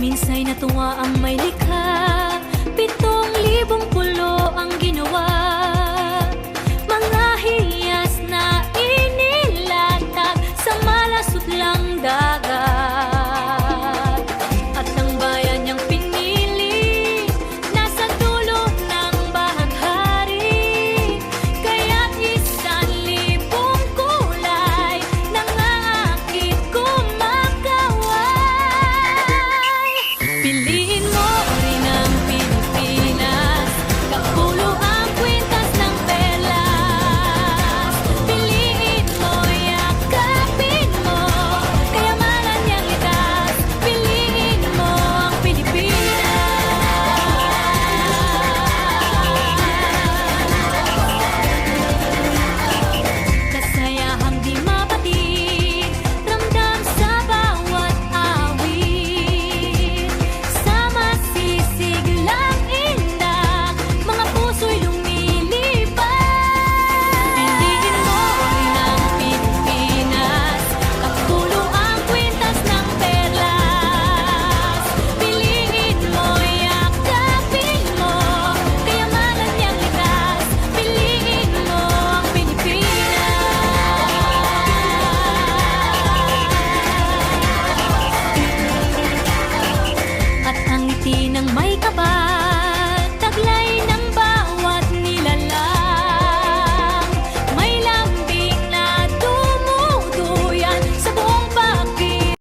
Minsa'y natuwa ang may likha, 7,000 pulo ang ginawa. Mga hiyas na inilatag sa malasutlang dagat. At ang bayan niyang pinili, nasa dulo ng bahaghari. Kaya't 1,000 kulay nangangakit kumakaway. Piliin mo rin ang Pilipinas, kapulo ang kwintas ng perlas. Piliin mo, yakapin mo, kayamanan niyang likas. Piliin mo ang Pilipinas. Kasayahang di mapatid, ramdam sa bawat awit. Sa masisiglang indak, mga puso'y lumilipad. Piliin mo rin ang Pilipinas, kapulo ang kwintas ng perlas. Piliin mo, yakapin mo, kayamanan niyang likas. Piliin mo ang Pilipinas. At ang ngiti ng may kapal